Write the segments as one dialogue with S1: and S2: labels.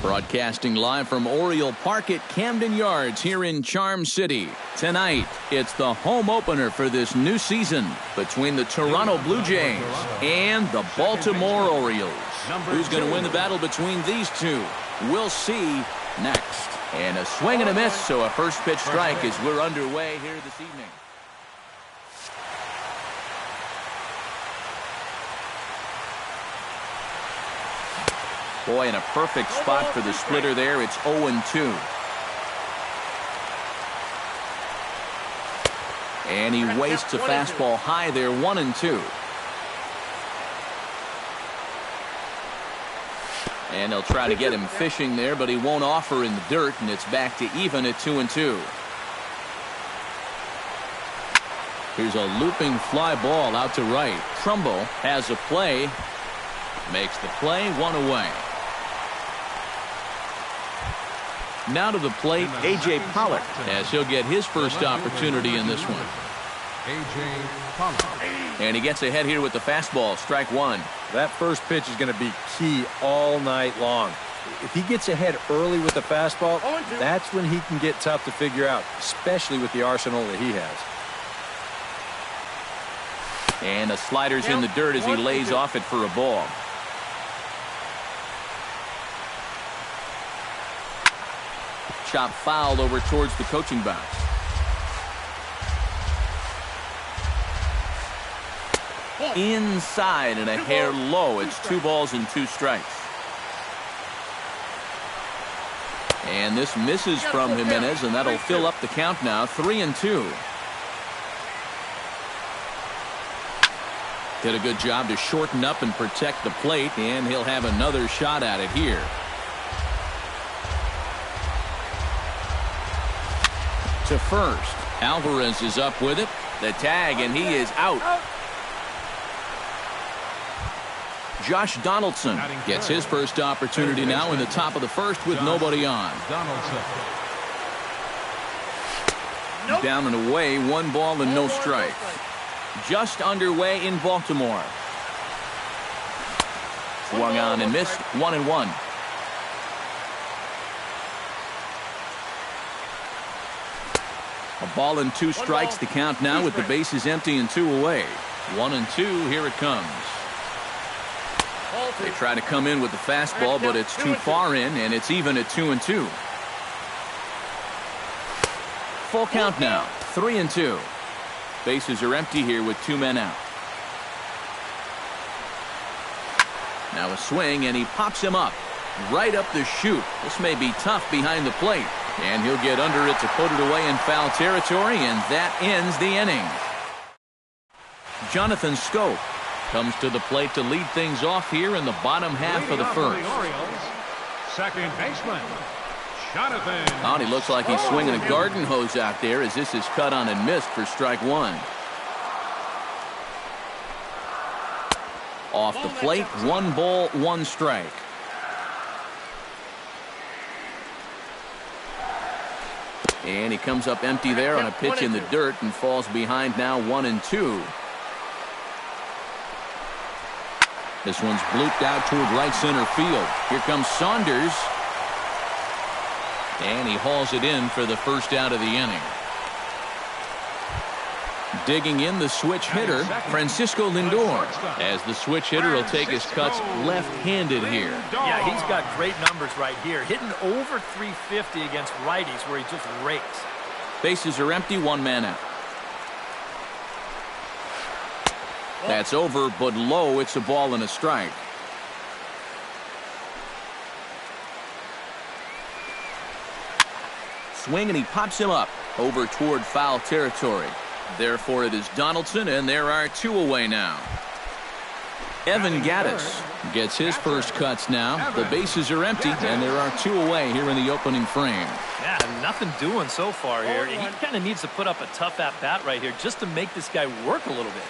S1: Broadcasting live from Oriole Park at Camden Yards here in Charm City. Tonight, it's the home opener for this new season between the Toronto Blue Jays and the Baltimore Orioles. Who's going to win the battle between these two? We'll see next. And a swing and a miss, so a first pitch strike as we're underway here this evening. Boy, in a perfect spot for the splitter there. It's 0-2. And he wastes a fastball high there, 1-2. And they'll try to get him fishing there, but he won't offer in the dirt, and it's back to even at 2-2. Here's a looping fly ball out to right. Trumbo has a play. Makes the play, one away. Now to the plate, A.J. Pollock, as he'll get his first opportunity in this one.
S2: A.J. Pollock.
S1: And he gets ahead here with the fastball, strike one.
S3: That first pitch is going to be key all night long. If he gets ahead early with the fastball, that's when he can get tough to figure out, especially with the arsenal that he has.
S1: And the slider's in the dirt as he lays off it for a ball. Chop fouled over towards the coaching box. Inside and a hair low. It's 2 balls and 2 strikes. And this misses from Jimenez, and that'll fill up the count now, 3-2. Did a good job to shorten up and protect the plate, and he'll have another shot at it here. To first. Alvarez is up with it. The tag, and he is out. Josh Donaldson gets his first opportunity now in the top of the first with nobody on. Down and away, 1 ball and no strikes. Just underway in Baltimore. Swung on and missed, 1-1. A ball and 2 strikes to count now with the bases empty and 2 away. 1-2, here it comes. They try to come in with the fastball, but it's too far in, and it's even at 2-2. Full count now, 3-2. Bases are empty here with 2 men out. Now a swing, and he pops him up. Right up the chute. This may be tough behind the plate. And he'll get under it to put it away in foul territory, and that ends the inning. Jonathan Schoop comes to the plate to lead things off here in the bottom half of the first.
S2: Second baseman, Jonathan.
S1: Oh, he looks like he's swinging a garden hose out there as this is cut on and missed for strike 1. Off the plate, 1 ball, 1 strike. And he comes up empty there on a pitch in the dirt and falls behind now 1-2. This one's blooped out toward right center field. Here comes Saunders. And he hauls it in for the first out of the inning. Digging in the switch hitter, Francisco Lindor, as the switch hitter will take his cuts left-handed here.
S4: Yeah, he's got great numbers right here, hitting over 350 against righties where he just rakes.
S1: Bases are empty, 1 man out. That's over, but low. It's a ball and a strike. Swing, and he pops him up over toward foul territory. Therefore, it is Donaldson, and there are 2 away now. Evan Gattis gets his first cuts now. The bases are empty, and there are 2 away here in the opening frame.
S4: Yeah, nothing doing so far here. He kind of needs to put up a tough at-bat right here just to make this guy work a little bit.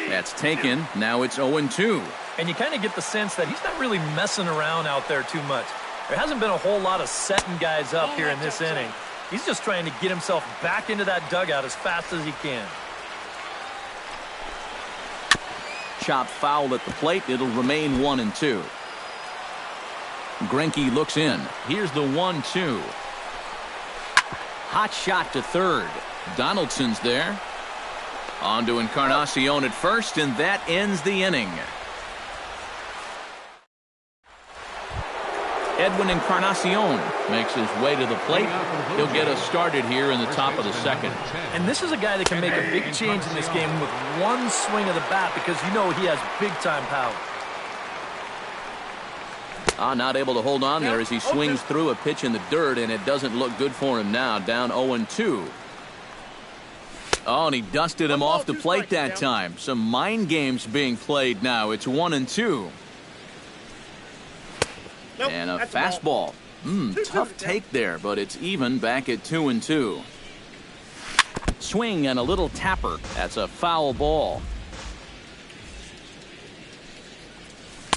S1: That's taken. Now it's 0-2.
S4: And you kind of get the sense that he's not really messing around out there too much. There hasn't been a whole lot of setting guys up here in this inning. He's just trying to get himself back into that dugout as fast as he can.
S1: Chop foul at the plate. It'll remain 1-2. Greinke looks in. Here's the 1-2. Hot shot to third. Donaldson's there. On to Encarnacion at first, and that ends the inning. Edwin Encarnacion makes his way to the plate. He'll get us started here in the top of the second.
S4: And this is a guy that can make a big change in this game with one swing of the bat because you know he has big-time power.
S1: Not able to hold on there as he swings through a pitch in the dirt, and it doesn't look good for him now. Down 0-2. Oh, and he dusted him off the plate that time. Some mind games being played now. It's 1-2. And a fastball. Tough take there, but it's even back at 2-2. Swing and a little tapper. That's a foul ball.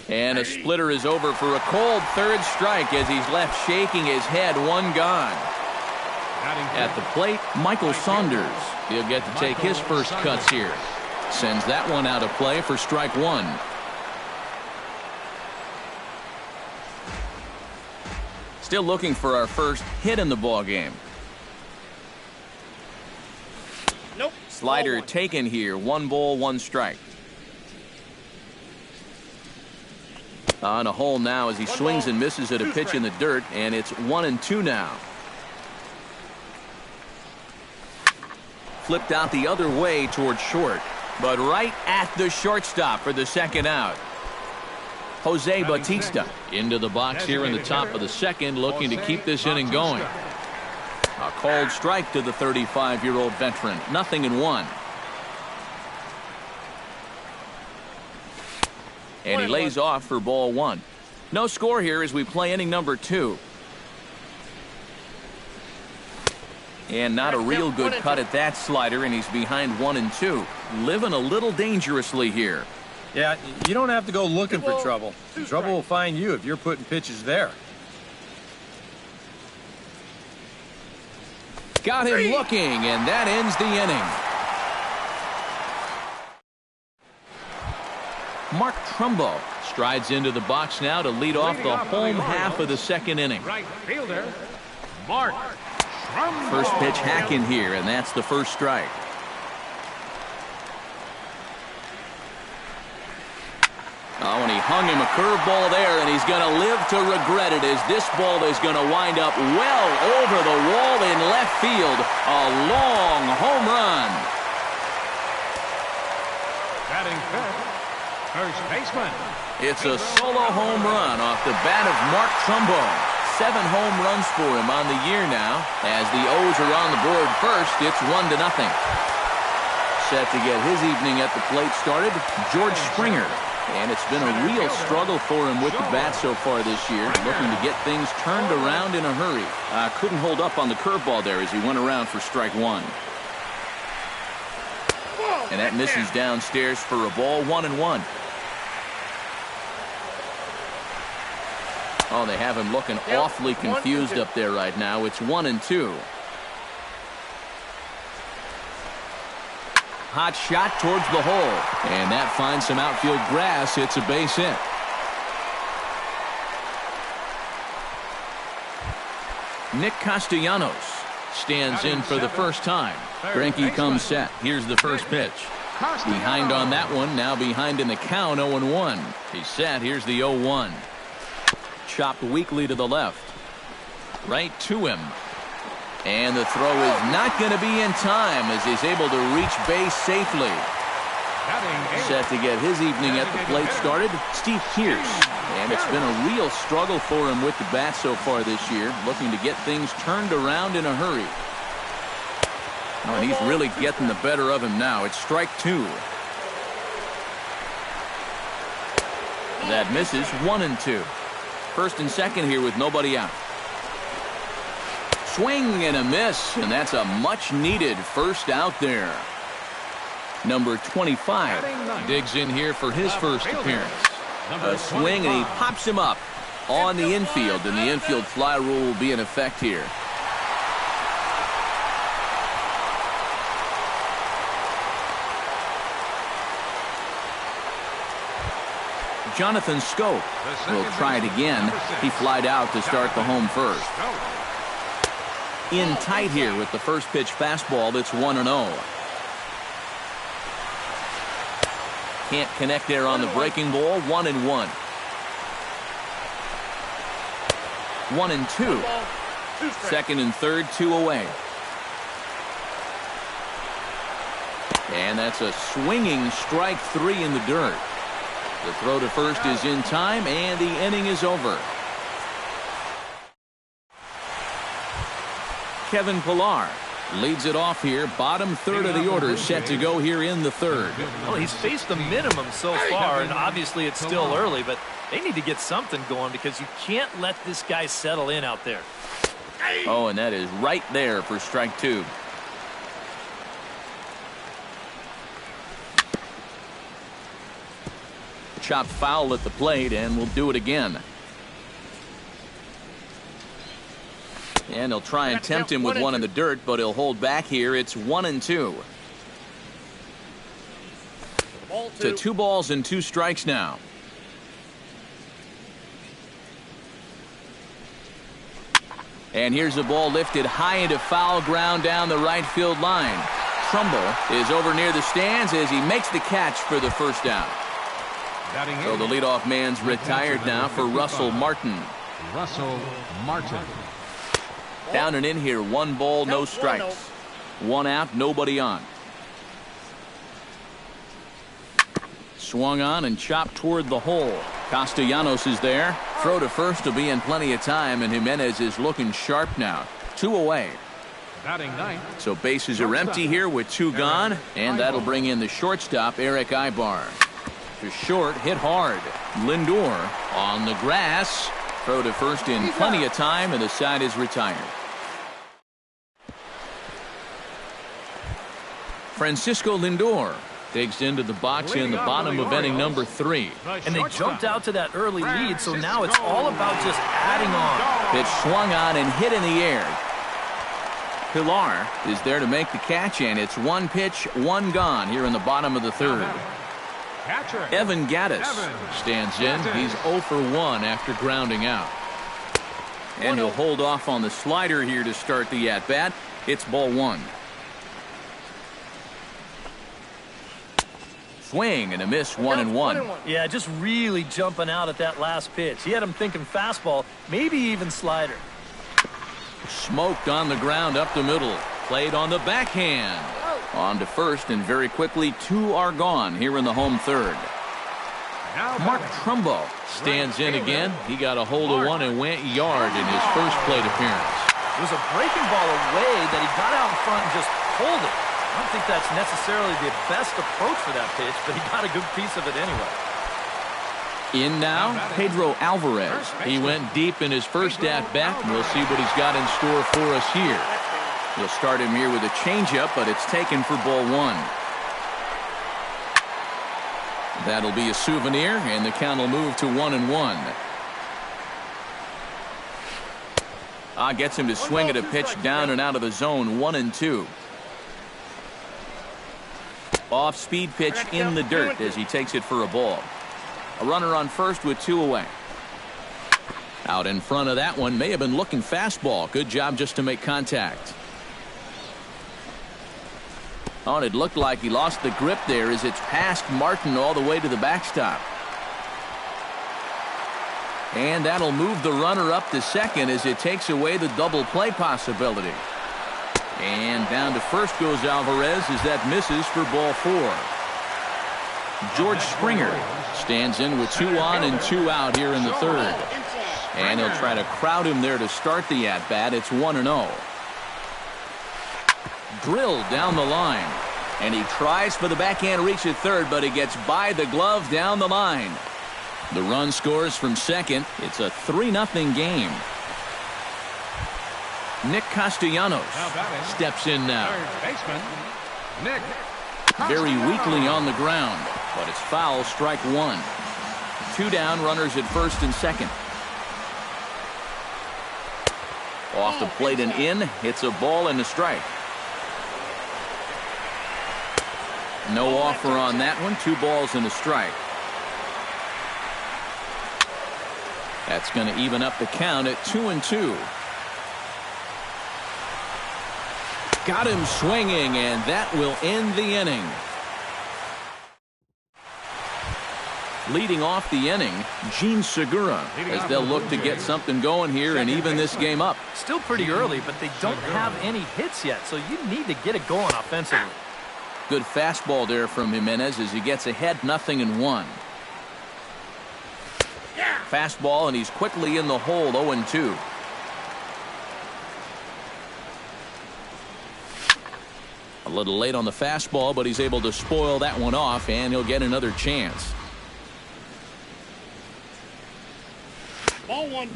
S1: And a splitter is over for a cold third strike as he's left shaking his head. One gone. At the plate, Michael Saunders. He'll get to take his first cuts here. Sends that one out of play for strike one. Still looking for our first hit in the ball game.
S5: Nope.
S1: Slider taken here. 1 ball, 1 strike. On a hole now as he swings and misses at a pitch in the dirt, and it's 1-2 now. Flipped out the other way towards short, but right at the shortstop for the second out. Jose Bautista into the box here in the top of the second, looking to keep this inning going. A cold strike to the 35-year-old veteran. 0-1. And he lays off for ball 1. No score here as we play inning number 2. And not a real good cut at that slider, and he's behind 1-2. Living a little dangerously here.
S3: Yeah, you don't have to go looking for trouble. Trouble will find you if you're putting pitches there.
S1: Got him looking, and that ends the inning. Mark Trumbo strides into the box now to lead off the home half of the second inning.
S2: Right fielder, Mark Trumbo.
S1: First pitch hacking here, and that's the first strike. Oh, and he hung him a curveball there, and he's going to live to regret it as this ball is going to wind up well over the wall in left field. A long home run.
S2: Batting fifth, first baseman.
S1: It's a solo home run off the bat of Mark Trumbo. 7 home runs for him on the year now. As the O's are on the board first, it's 1-0. Set to get his evening at the plate started, George Springer. And it's been a real struggle for him with the bat so far this year, looking to get things turned around in a hurry. Couldn't hold up on the curveball there as he went around for strike 1. And that misses downstairs for a ball. 1-1. Oh, they have him looking awfully confused up there right now. It's 1-2. Hot shot towards the hole, and that finds some outfield grass. It's a base hit. Nick Castellanos stands in for the first time. Greinke comes set. Here's the first pitch. Behind on that one, now behind in the count. 0-1. He's set. Here's the 0-1. Chopped weakly to the left. Right to him. And the throw is not going to be in time as he's able to reach base safely. Set to get his evening at the plate started, Steve Pierce. And it's been a real struggle for him with the bat so far this year, looking to get things turned around in a hurry. Oh, and he's really getting the better of him now. It's strike 2. That misses. 1-2. First and second here with nobody out. Swing and a miss, and that's a much-needed first out there. Number 25 digs in here for his first appearance. A swing, and he pops him up on the infield, and the infield fly rule will be in effect here. Jonathan Scope will try it again. He flied out to start the home first. In tight here with the first pitch fastball. That's 1-0. Can't connect there on the breaking ball. 1-1. 1-2. Second and third, 2 away. And that's a swinging strike 3 in the dirt. The throw to first is in time, and the inning is over. Kevin Pillar leads it off here. Bottom third of the order set to go here in the third.
S4: Well, he's faced the minimum so far, and obviously it's still early, but they need to get something going because you can't let this guy settle in out there.
S1: Oh, and that is right there for strike 2. Chopped foul at the plate, and we'll do it again. And he'll try and tempt him with one in the dirt, but he'll hold back here. It's 1-2. To 2 balls and 2 strikes now. And here's the ball lifted high into foul ground down the right field line. Trumbull is over near the stands as he makes the catch for the first out. So the leadoff man's retired now for Russell Martin.
S2: Russell Martin.
S1: Down and in here, 1 ball, no strikes. 1 out, nobody on. Swung on and chopped toward the hole. Castellanos is there. Throw to first will be in plenty of time, and Jimenez is looking sharp now. 2 away. So bases are empty here with 2 gone, and that'll bring in the shortstop, Eric Ibar. To short, hit hard. Lindor on the grass. Throw to first in plenty of time, and the side is retired. Francisco Lindor digs into the box in the bottom of inning number 3.
S4: And they jumped out to that early lead, so now it's all about just adding on.
S1: Pitch swung on and hit in the air. Pillar is there to make the catch, and it's 1 pitch, 1 gone here in the bottom of the 3rd. Evan Gattis stands in. He's 0 for 1 after grounding out. And he'll hold off on the slider here to start the at-bat. It's ball 1. Swing and a miss, 1-1.
S4: Yeah, just really jumping out at that last pitch. He had him thinking fastball, maybe even slider.
S1: Smoked on the ground up the middle. Played on the backhand. On to first, and very quickly 2 are gone here in the home 3rd. Mark Trumbo stands in again. He got a hold of one and went yard in his first plate appearance.
S4: It was a breaking ball away that he got out in front and just pulled it. I don't think that's necessarily the best approach for that pitch, but he got a good piece of it anyway.
S1: In now, Pedro Alvarez. He went deep in his first at-bat. We'll see what he's got in store for us here. We'll start him here with a changeup, but it's taken for ball 1. That'll be a souvenir, and the count will move to 1-1. Gets him to swing at a pitch down and out of the zone. 1-2. Off-speed pitch in the dirt as he takes it for a ball. A runner on first with 2 away. Out in front of that one, may have been looking fastball. Good job just to make contact. Oh, and it looked like he lost the grip there as it's past Martin all the way to the backstop. And that'll move the runner up to second as it takes away the double play possibility. And down to first goes Alvarez as that misses for ball 4. George Springer stands in with 2 on and 2 out here in the 3rd. And he'll try to crowd him there to start the at-bat. It's 1-0. Drilled down the line. And he tries for the backhand reach at third, but he gets by the glove down the line. The run scores from second. It's a 3-0 game. Nick Castellanos steps in now. Very weakly on the ground, but it's foul, strike 1. 2 down, runners at first and second. Off the plate and in, hits a ball and a strike. No offer on that one, 2 balls and a strike. That's going to even up the count at 2-2. Got him swinging, and that will end the inning. Leading off the inning, Gene Segura, as they'll look to get something going here and even this game up.
S4: Still pretty early, but they don't have any hits yet, so you need to get it going offensively.
S1: Good fastball there from Jimenez as he gets ahead 0-1. Fastball, and he's quickly in the hole, 0-2. A little late on the fastball, but he's able to spoil that one off, and he'll get another chance.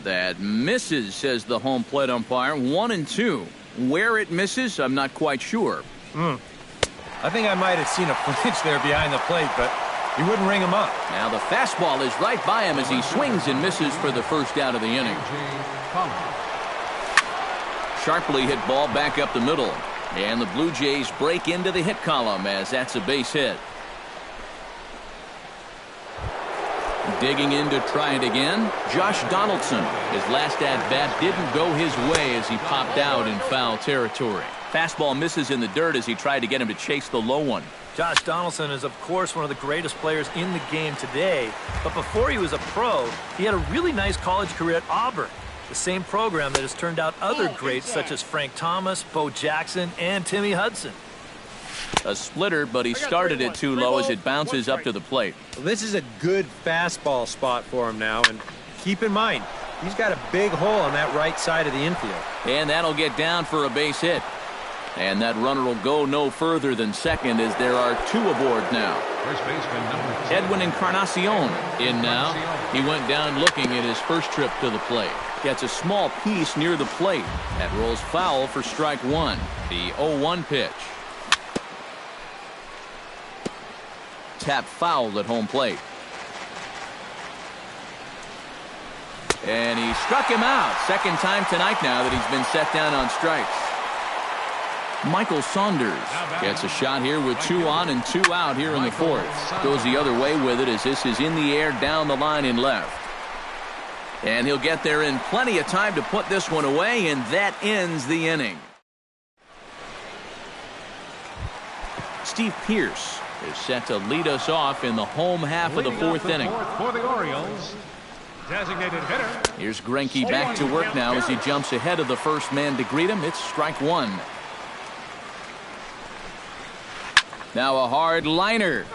S1: That misses, says the home plate umpire. 1-2. Where it misses, I'm not quite sure.
S3: I think I might have seen a flinch there behind the plate, but he wouldn't ring him up.
S1: Now the fastball is right by him as he swings and misses for the first out of the inning. Sharply hit ball back up the middle. And the Blue Jays break into the hit column as that's a base hit. Digging in to try it again, Josh Donaldson. His last at-bat didn't go his way as he popped out in foul territory. Fastball misses in the dirt as he tried to get him to chase the low one.
S4: Josh Donaldson is, of course, one of the greatest players in the game today. But before he was a pro, he had a really nice college career at Auburn. The same program that has turned out other greats such as Frank Thomas, Bo Jackson, and Timmy Hudson.
S1: A splitter, but he started it too low as it bounces up to the plate.
S3: Well, this is a good fastball spot for him now, and keep in mind, he's got a big hole on that right side of the infield.
S1: And that'll get down for a base hit. And that runner will go no further than second as there are two aboard now.
S2: First baseman number 10.
S1: Edwin Encarnacion in now. He went down looking at his first trip to the plate. Gets a small piece near the plate. That rolls foul for strike one. The 0-1 pitch. Tap fouled at home plate. And he struck him out. Second time tonight now that he's been set down on strikes. Michael Saunders gets a shot here with 2 on and 2 out here in the fourth. Goes the other way with it as this is in the air down the line in left. And he'll get there in plenty of time to put this one away, and that ends the inning. Steve Pearce is set to lead us off in the home half of the fourth inning.
S2: For the Orioles, designated hitter.
S1: Here's Greinke back to work now as he jumps ahead of the first man to greet him. It's strike one. Now a hard liner,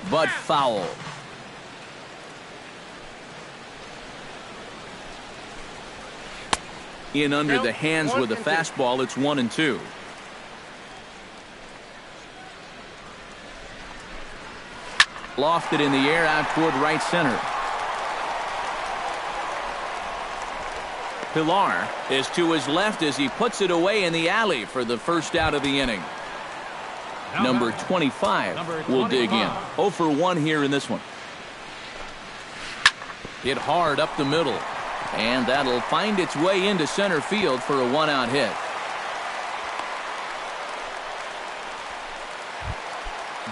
S1: but foul. In under the hands with a fastball, it's 1-2. Lofted in the air out toward right center. Pilar is to his left as he puts it away in the alley for the first out of the inning. Number 25 will dig in. 0 for 1 here in this one. Hit hard up the middle. And that'll find its way into center field for a 1-out hit.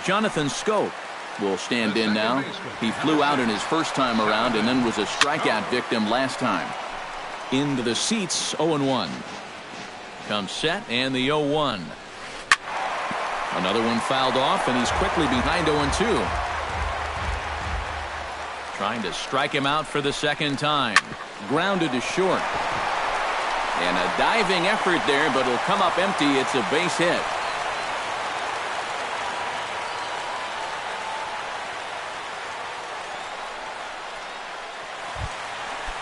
S1: Jonathan Scope will stand in now. He flew out in his first time around and then was a strikeout victim last time. Into the seats, 0-1. Comes set and the 0-1. Another one fouled off, and he's quickly behind 0-2. Trying to strike him out for the second time. Grounded to short. And a diving effort there, but it'll come up empty. It's a base hit.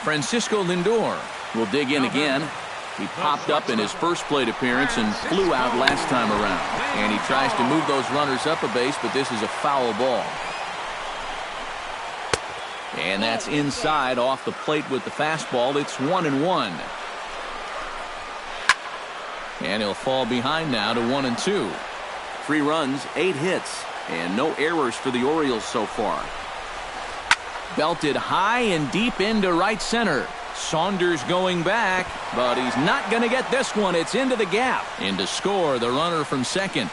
S1: Francisco Lindor will dig in again. He popped up in his first plate appearance and flew out last time around. And he tries to move those runners up a base, but this is a foul ball. And that's inside off the plate with the fastball. It's 1-1. And he'll fall behind now to 1-2. 3 runs, 8 hits, and no errors for the Orioles so far. Belted high and deep into right center. Saunders going back, but he's not going to get this one. It's into the gap. In to score, the runner from second.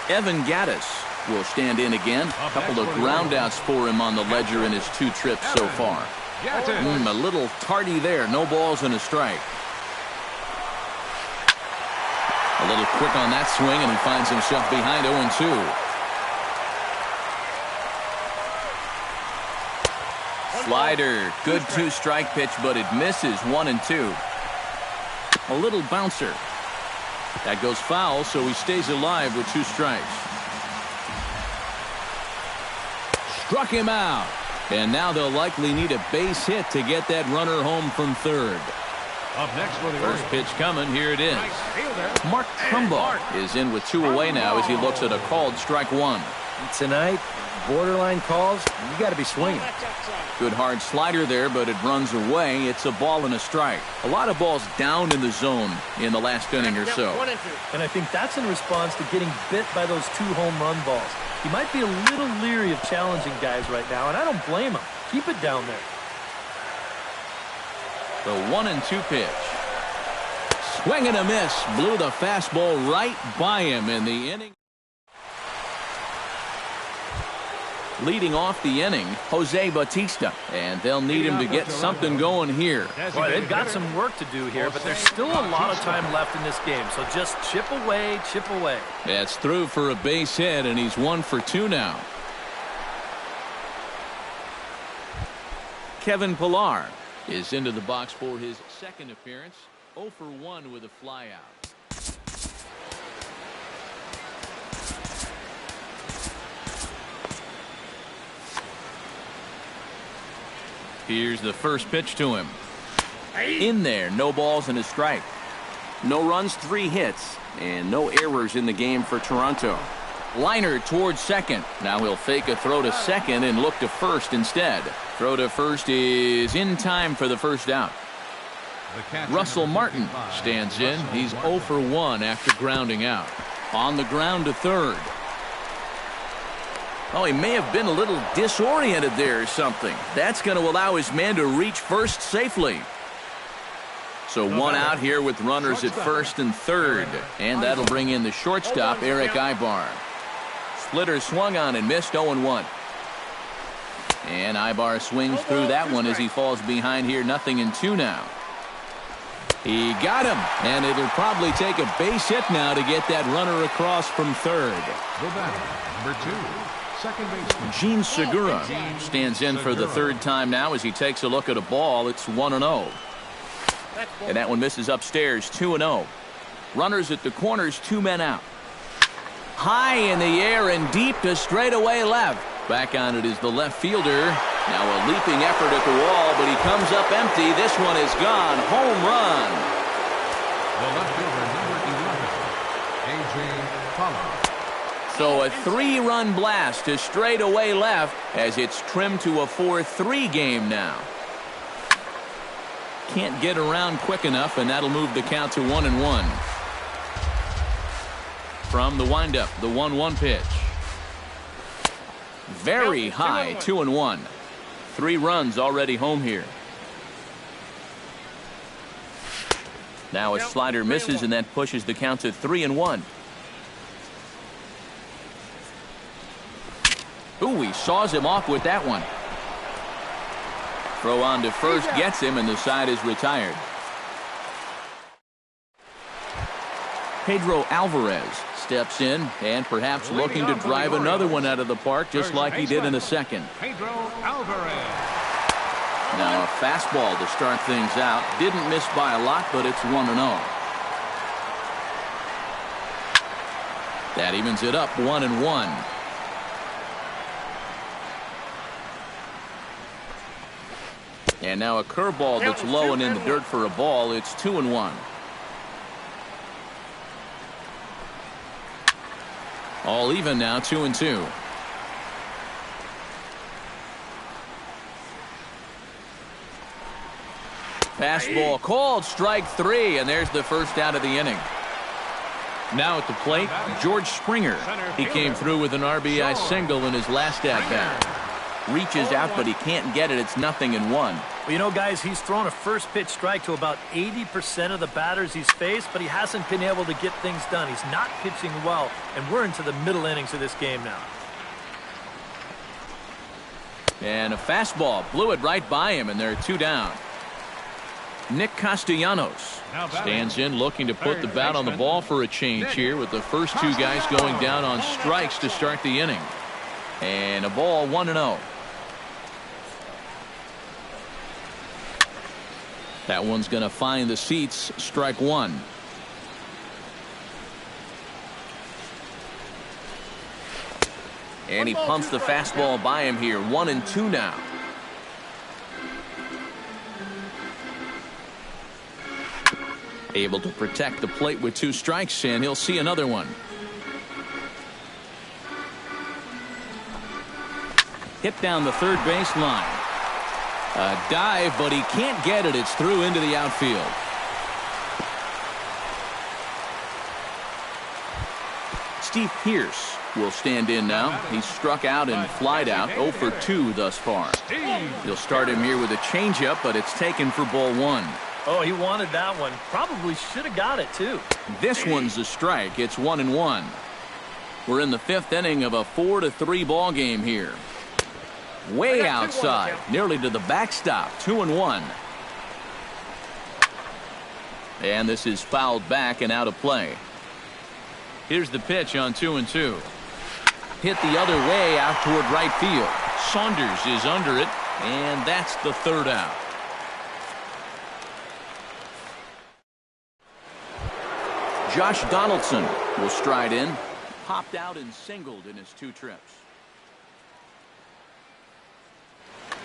S1: Evan Gattis will stand in again. A couple of groundouts for him on the ledger in his 2 trips so far. A little tardy there. No balls and a strike. A little quick on that swing, and he finds himself behind 0-2. Slider. Good 2-strike pitch, but it misses. 1-2. A little bouncer. That goes foul, so he stays alive with 2 strikes. Struck him out. And now they'll likely need a base hit to get that runner home from third.
S2: Up next for the
S1: First pitch coming. Here it is.
S2: fielder.
S1: Mark Trumbo is in with 2 away now as he looks at a called strike 1.
S3: Tonight, borderline calls, you got to be swinging.
S1: Good hard slider there, but it runs away. It's a ball and a strike. A lot of balls down in the zone in the last inning or so.
S4: And I think that's in response to getting bit by those 2 home run balls. He might be a little leery of challenging guys right now, and I don't blame him. Keep it down there.
S1: The 1-2 pitch. Swing and a miss. Blew the fastball right by him in the inning. Leading off the inning, Jose Bautista, and they'll need him to get something going here.
S4: Boy, they've got some work to do here, but there's still a lot of time left in this game, so just chip away, chip away.
S1: That's through for a base hit, and he's 1 for 2 now. Kevin Pillar is into the box for his second appearance. 0 for 1 with a flyout. Here's the first pitch to him. In there, no balls and a strike. No runs, 3 hits, and no errors in the game for Toronto. Liner towards second. Now he'll fake a throw to second and look to first instead. Throw to first is in time for the first out. Russell Martin stands in. He's 0 for 1 after grounding out. On the ground to third. Oh, he may have been a little disoriented there or something. That's going to allow his man to reach first safely. So 1 out here with runners at first and third. And that'll bring in the shortstop, Eric Ibar. Splitter swung on and missed. 0-1. And Ibar swings through that one as he falls behind here. 0-2 now. He got him. And it'll probably take a base hit now to get that runner across from third.
S2: The batter, number 2. Second baseman
S1: Gene Segura stands in for the third time now as he takes a look at a ball. It's 1-0. And that one misses upstairs. 2-0. Runners at the corners, 2 men out. High in the air and deep to straightaway left. Back on it is the left fielder. Now a leaping effort at the wall, but he comes up empty. This one is gone. Home run.
S2: The left fielder, number 11, A.J. Fowler.
S1: So a 3-run blast to straightaway left as it's trimmed to a 4-3 game now. Can't get around quick enough, and that'll move the count to 1-1. From the windup, the 1-1 pitch. Very high, 2-1. 3 runs already home here. Now a slider misses, and that pushes the count to 3-1. Ooh, he saws him off with that one. Throw on to first gets him, and the side is retired. Pedro Alvarez steps in and perhaps looking to drive another one out of the park just like he did in the second.
S2: Pedro Alvarez.
S1: Now a fastball to start things out. Didn't miss by a lot, but it's 1-0. That evens it up 1-1. And now a curveball that's low and in the dirt for a ball. It's 2-1. All even now, 2-2. Fastball called, strike 3, and there's the first out of the inning. Now at the plate, George Springer. He came through with an RBI single in his last at-bat. Reaches out, but he can't get it. It's 0-1.
S4: Well, you know, guys, he's thrown a first pitch strike to about 80% of the batters he's faced, but he hasn't been able to get things done. He's not pitching well, and we're into the middle innings of this game now.
S1: And a fastball blew it right by him, and they're 2 down. Nick Castellanos stands in looking to put the bat on the ball for a change here with the first 2 guys going down on strikes to start the inning. And a ball, 1-0. That one's going to find the seats, strike 1. And he pumps the fastball by him here, 1-2 now. Able to protect the plate with 2 strikes, and he'll see another one. Hit down the third base line. A dive, but he can't get it. It's through into the outfield. Steve Pearce will stand in now. He's struck out and flied out, 0 for 2 thus far. He'll start him here with a changeup, but it's taken for ball 1.
S4: Oh, he wanted that one. Probably should have got it, too.
S1: This one's a strike. It's 1-1. We're in the 5th inning of a 4-3 ball game here. Way outside, nearly to the backstop, 2-1. And this is fouled back and out of play. Here's the pitch on 2-2. Hit the other way out toward right field. Saunders is under it, and that's the 3rd out. Josh Donaldson will stride in. Popped out and singled in his 2 trips.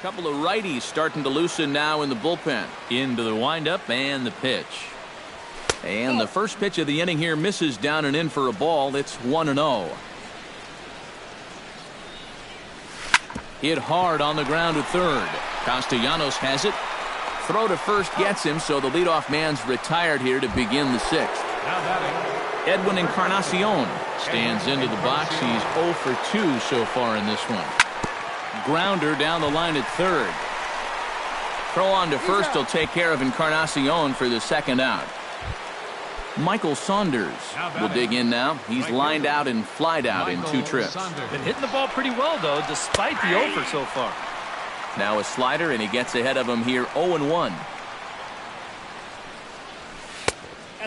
S1: Couple of righties starting to loosen now in the bullpen. Into the windup and the pitch. And the first pitch of the inning here misses down and in for a ball. It's 1-0. Hit hard on the ground to third. Castellanos has it. Throw to first gets him, so the leadoff man's retired here to begin the 6th. Edwin Encarnacion stands into the box. He's 0 for 2 so far in this one. Grounder down the line at third. Throw on to first will take care of Encarnacion for the 2nd out. Michael Saunders will dig in now. He's lined out and flied out in 2 trips.
S4: Been hitting the ball pretty well, though, despite the 0 for so far.
S1: Now a slider, and he gets ahead of him here, 0-1.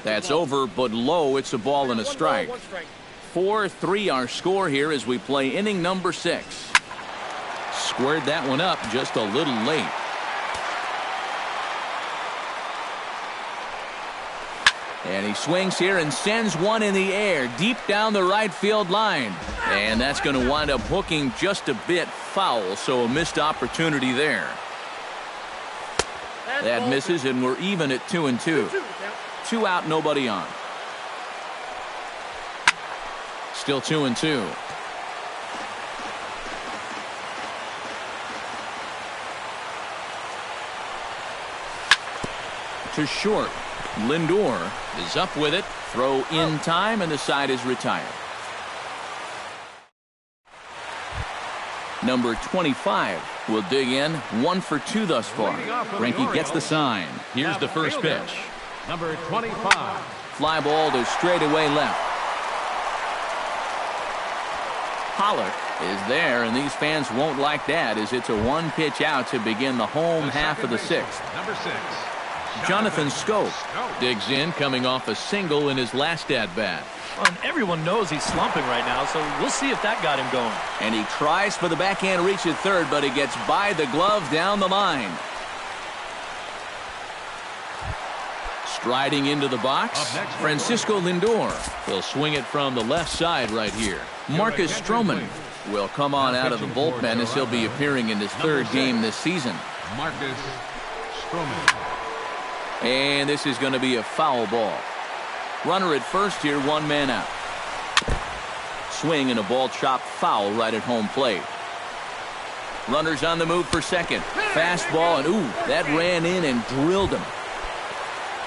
S1: That's over, but low. It's a ball and a strike. 4-3 our score here as we play inning number 6. Squared that one up just a little late. And he swings here and sends one in the air deep down the right field line. And that's going to wind up hooking just a bit foul, so a missed opportunity there. That misses, and we're even at 2-2. 2 out, nobody on. Still 2-2. To short. Lindor is up with it. Throw in time, and the side is retired. Number 25 will dig in. 1 for 2 thus far. Greinke gets the sign. Here's the first pitch.
S2: Number 25.
S1: Fly ball to straightaway left. Pollock is there, and these fans won't like that as it's a 1-pitch out to begin the home half of the 6th.
S2: Number 6.
S1: Jonathan Scope digs in, coming off a single in his last at-bat.
S4: Well, and everyone knows he's slumping right now, so we'll see if that got him going.
S1: And he tries for the backhand reach at third, but he gets by the glove down the line. Striding into the box, Francisco Lindor. He'll swing it from the left side right here. Marcus Stroman will come on out of the bullpen as he'll be appearing in his 3rd game this season.
S2: Marcus Stroman.
S1: And this is going to be a foul ball. Runner at first here, 1 man out. Swing and a ball chopped foul right at home plate. Runners on the move for second. Fastball, and ooh, that ran in and drilled him.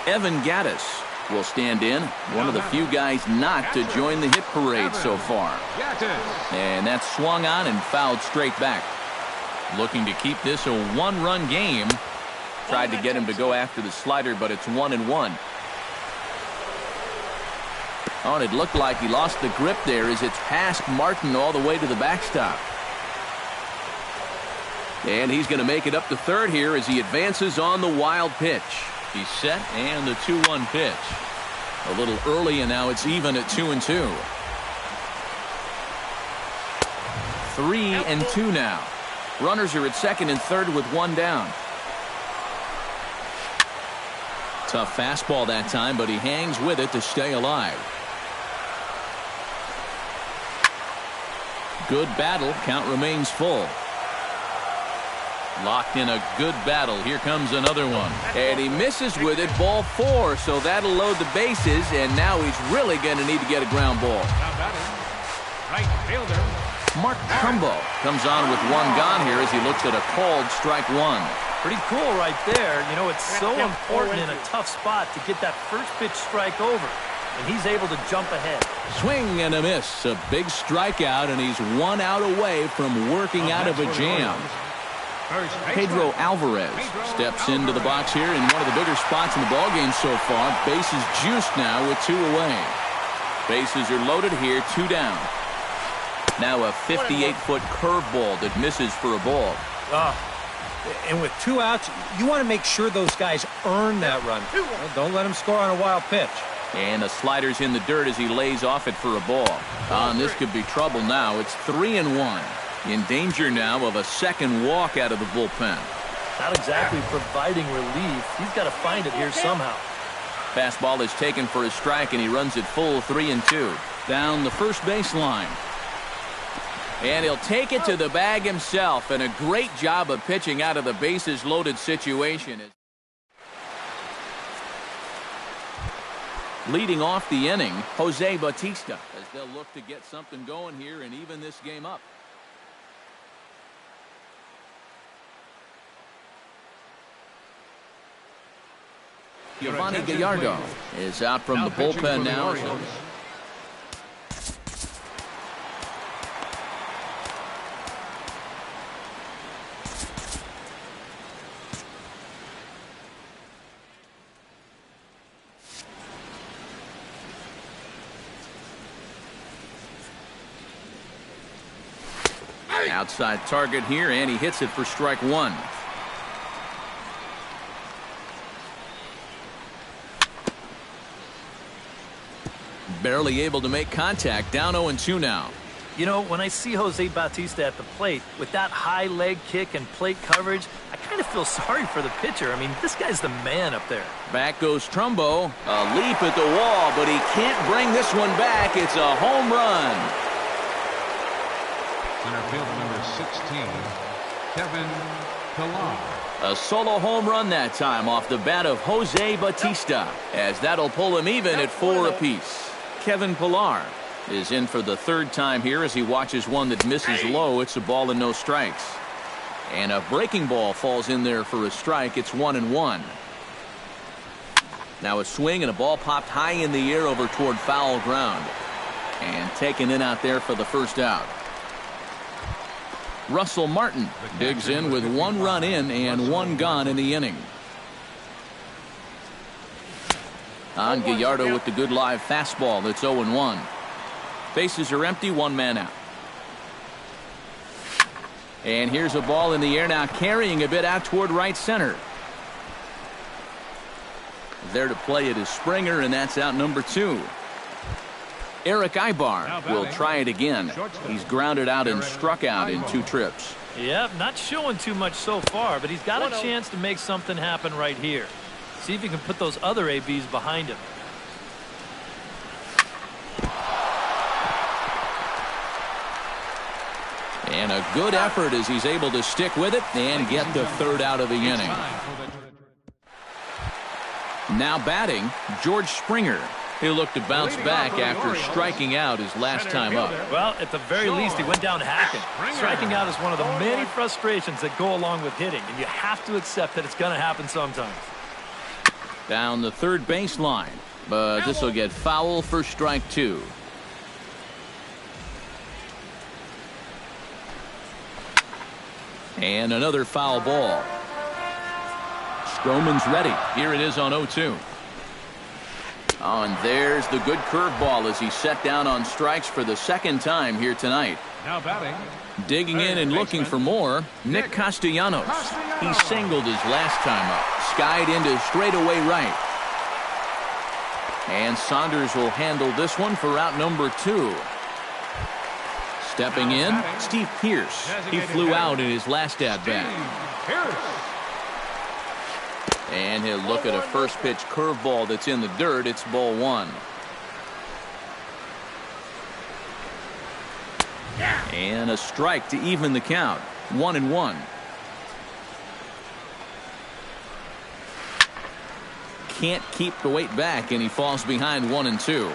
S1: Evan Gattis will stand in. One of the few guys not to join the hit parade so far. And that's swung on and fouled straight back. Looking to keep this a 1-run game Tried to get him to go after the slider, but it's 1-1. Oh, and it looked like he lost the grip there as it's past Martin all the way to the backstop. And he's going to make it up to third here as he advances on the wild pitch. He's set, and the 2-1 pitch. A little early, and now it's even at 2-2. 3-2 now. Runners are at second and third with one down. Tough fastball that time, but he hangs with it to stay alive. Good battle. Count remains full. Locked in a good battle. Here comes another one. And he misses with it. Ball 4. So that'll load the bases. And now he's really going to need to get a ground ball.
S2: Right fielder.
S1: Mark Trumbo comes on with one gone here as he looks at a called strike one.
S4: Pretty cool right there. You know, it's so important in a tough spot to get that first pitch strike over. And he's able to jump ahead.
S1: Swing and a miss. A big strikeout, and he's 1 out away from working out of a jam. Pedro Alvarez steps into the box here in one of the bigger spots in the ballgame so far. Bases juiced now with 2 away. Bases are loaded here, 2 down. Now a 58-foot curveball that misses for a ball.
S3: And with 2 outs, you want to make sure those guys earn that run. Well, don't let them score on a wild pitch.
S1: And the slider's in the dirt as he lays off it for a ball. And this could be trouble now. It's 3-1. In danger now of a second walk out of the bullpen.
S4: Not exactly providing relief. He's got to find it here somehow.
S1: Fastball is taken for a strike, and he runs it full 3-2. Down the first base line. And he'll take it to the bag himself, and a great job of pitching out of the bases loaded situation. Leading off the inning, Jose Bautista, as they'll look to get something going here and even this game up. Giovanni Gallardo is out from the bullpen now. Outside target here, and he hits it for strike one. Barely able to make contact. Down 0-2 now.
S4: You know, when I see Jose Bautista at the plate with that high leg kick and plate coverage, I kind of feel sorry for the pitcher. I mean, this guy's the man up there.
S1: Back goes Trumbo. A leap at the wall, but he can't bring this one back. It's a home run.
S2: Center field number 16, Kevin Pillar.
S1: A solo home run that time off the bat of Jose Bautista, as that'll pull him even at 4 apiece. Kevin Pillar is in for the 3rd time here as he watches one that misses low. It's a ball and no strikes. And a breaking ball falls in there for a strike. It's 1-1. Now a swing and a ball popped high in the air over toward foul ground. And taken in out there for the first out. Russell Martin digs in with 1 run in and 1 gone in the inning. On Gallardo with the good live fastball. That's 0-1. Bases are empty, 1 man out. And here's a ball in the air now, carrying a bit out toward right center. There to play it is Springer, and that's out number 2. Eric Ibar will try it again. He's grounded out and struck out in 2 trips.
S4: Yep, not showing too much so far, but he's got a chance to make something happen right here. See if he can put those other ABs behind him.
S1: And a good effort as he's able to stick with it and get the 3rd out of the inning. Now batting, George Springer. He'll look to bounce back after striking out his last time up.
S4: Well, at the very least, he went down hacking. Striking out is one of the many frustrations that go along with hitting, and you have to accept that it's going to happen sometimes.
S1: Down the 3rd baseline, but this will get foul for strike 2. And another foul ball. Stroman's ready. Here it is on 0-2. Oh, and there's the good curveball as he's set down on strikes for the second time here tonight.
S2: Now batting.
S1: Digging in and looking for more, Nick Castellanos. He singled his last time up, skied into straightaway right. And Saunders will handle this one for out number 2. Stepping in, Steve Pearce. He flew out in his last at-bat. And he'll look at a first pitch curveball that's in the dirt. It's ball 1. And a strike to even the count. 1-1. Can't keep the weight back, and he falls behind 1-2.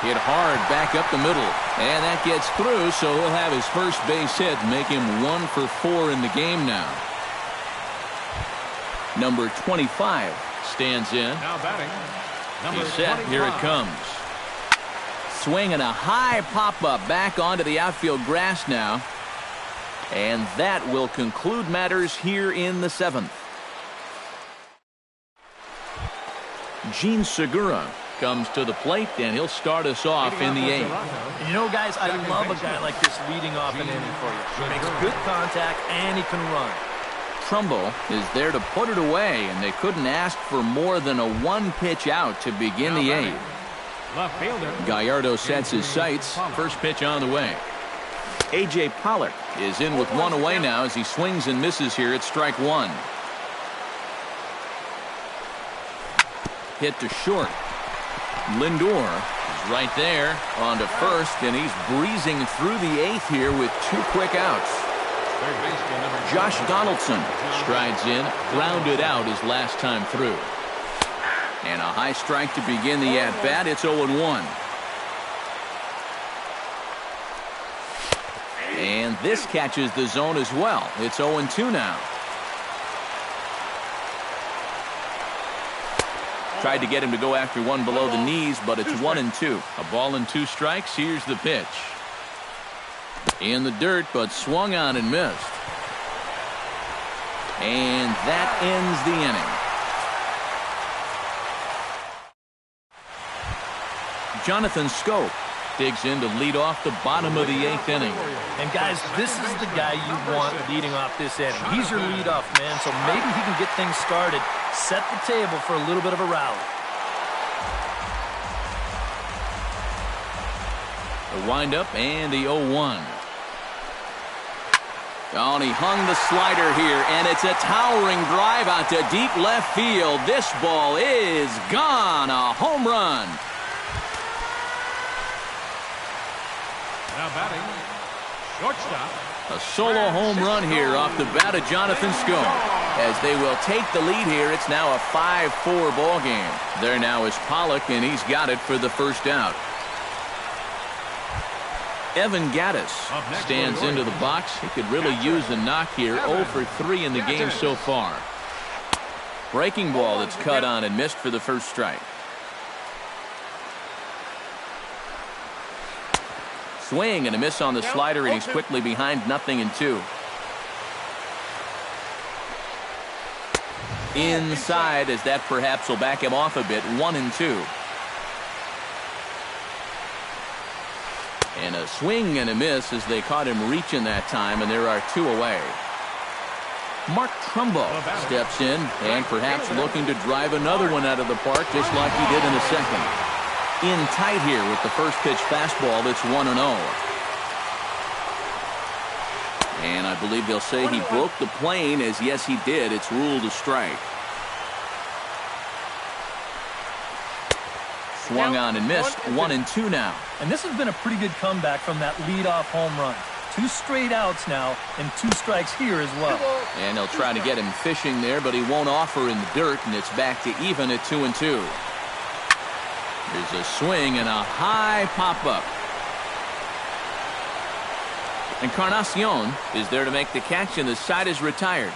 S1: Hit hard back up the middle, and that gets through, so he'll have his first base hit, make him 1 for 4 in the game now. Number 25 stands in.
S2: Now batting.
S1: He's set. Here it comes. Swinging a high pop-up back onto the outfield grass now. And that will conclude matters here in the 7th. Gene Segura comes to the plate, and he'll start us off in the 8th.
S4: And you know, guys, I love a guy like this leading off an inning for you. He makes good contact, and he can run.
S1: Trumbo is there to put it away, and they couldn't ask for more than a 1-pitch out to begin the 8th.
S2: Left fielder.
S1: Gallardo sets his sights. First pitch on the way. A.J. Pollock is in with 1 away now as he swings and misses here at strike 1. Hit to short. Lindor is right there on to first, and he's breezing through the 8th here with 2 quick outs. Josh Donaldson strides in, grounded out his last time through. And a high strike to begin the at-bat. It's 0-1. And this catches the zone as well. It's 0-2 now. Tried to get him to go after one below the knees, but it's 1-2. A ball and 2 strikes. Here's the pitch. In the dirt, but swung on and missed. And that ends the inning. Jonathan Scope digs in to lead off the bottom of the 8th inning.
S4: And guys, this is the guy you want leading off this inning. He's your leadoff man, so maybe he can get things started, set the table for a little bit of a rally.
S1: The windup and the 0-1. Oh, and he hung the slider here, and it's a towering drive out to deep left field. This ball is gone. A home run.
S2: Now batting. Shortstop.
S1: A solo home run here off the bat of Jonathan Scope. As they will take the lead here, it's now a 5-4 ball game. There now is Pollock, and he's got it for the first out. Evan Gattis stands into the box. He could really use a knock here. 0 for 3 in the game so far. Breaking ball that's cut on and missed for the first strike. Swing and a miss on the slider, and he's quickly behind 0-2. Inside, as that perhaps will back him off a bit. 1-2. And a swing and a miss as they caught him reaching that time, and there are 2 away. Mark Trumbo steps in and perhaps looking to drive another one out of the park just like he did in the second. In tight here with the first pitch fastball. It's 1-0. And I believe they'll say he broke the plane, as yes he did. It's ruled a strike. Swung on and missed. 1-2 now.
S4: And this has been a pretty good comeback from that leadoff home run. 2 straight outs now and 2 strikes here as well.
S1: And they'll try to get him fishing there, but he won't offer in the dirt, and it's back to even at 2-2. There's a swing and a high pop-up. Encarnacion is there to make the catch, and the side is retired.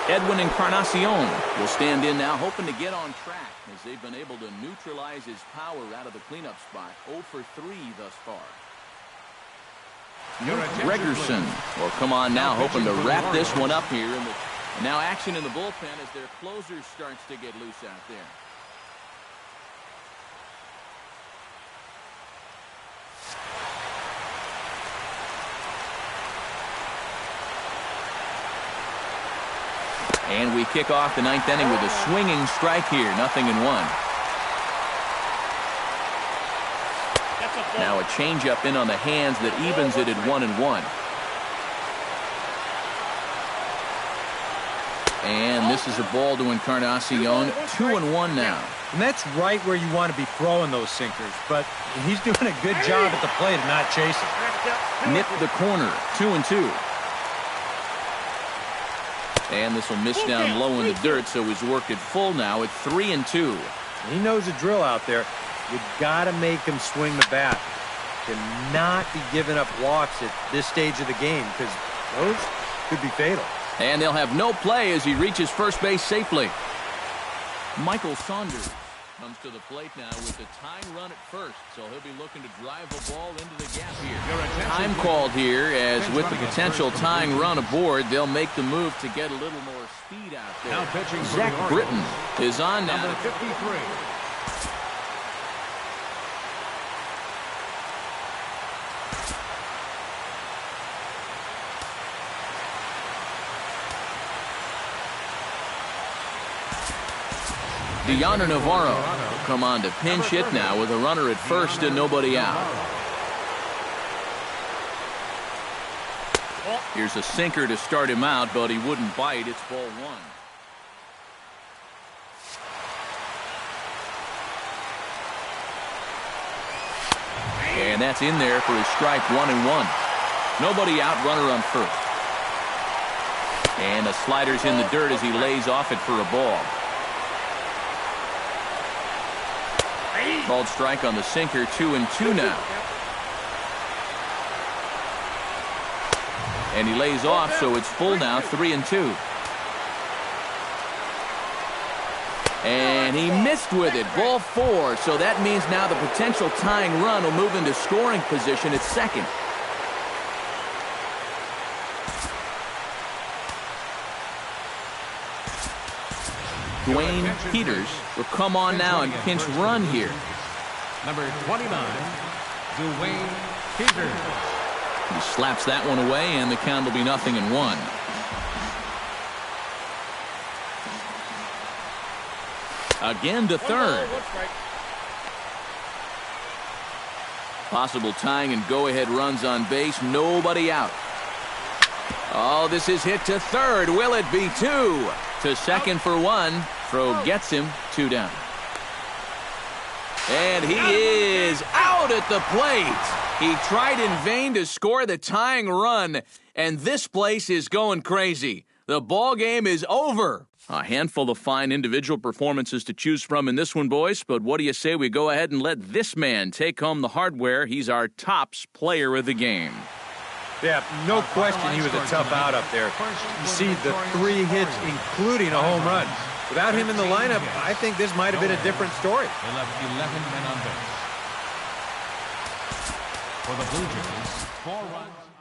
S1: Edwin Encarnacion will stand in now, hoping to get on track as they've been able to neutralize his power out of the cleanup spot. 0 for 3 thus far. Gregerson will come on now, hoping to wrap this one up here. And now action in the bullpen as their closer starts to get loose out there. And we kick off the ninth inning with a swinging strike here. 0-1. Now a changeup in on the hands that evens it at 1-1. And this is a ball to Encarnacion. 2-1 now.
S3: And that's right where you want to be throwing those sinkers. But he's doing a good job at the plate of not chasing.
S1: Nipped the corner. 2-2. And this will miss down low in the dirt, so he's worked it full now at 3-2.
S3: He knows the drill out there. You got to make him swing the bat. Cannot be giving up walks at this stage of the game because those could be fatal.
S1: And they'll have no play as he reaches first base safely. Michael Saunders comes to the plate now with the tying run at first, so he'll be looking to drive the ball into the gap here. Time called here, as with the potential tying run aboard, they'll make the move to get a little more speed out there. Zach Britton is on now.
S2: Number 53.
S1: Deanna Navarro will come on to pinch hit now with a runner at first and nobody out. Here's a sinker to start him out, but he wouldn't bite. It's ball one. And that's in there for his strike. 1-1. Nobody out, runner on first. And the slider's in the dirt as he lays off it for a ball. Called strike on the sinker. 2-2 now. And he lays off, so it's full now. 3-2. And he missed with it. Ball four. So that means now the potential tying run will move into scoring position at second. Dwayne Peters will come on now and pinch run here.
S2: Number 29, Dwayne Peters.
S1: He slaps that one away, and the count will be 0-1. Again to third. Possible tying and go-ahead runs on base. Nobody out. Oh, this is hit to third. Will it be two? To second for one. Throw gets him. 2 down. And he is out at the plate. He tried in vain to score the tying run, and this place is going crazy. The ball game is over. A handful of fine individual performances to choose from in this one, boys, but what do you say we go ahead and let this man take home the hardware? He's our tops player of the game.
S3: Yeah, no question he was a tough out up there. You see the 3 hits, including a home run. Without him in the lineup, I think this might have been a different story.
S2: They left 11 men on base. For the Blue Jays, 4 runs.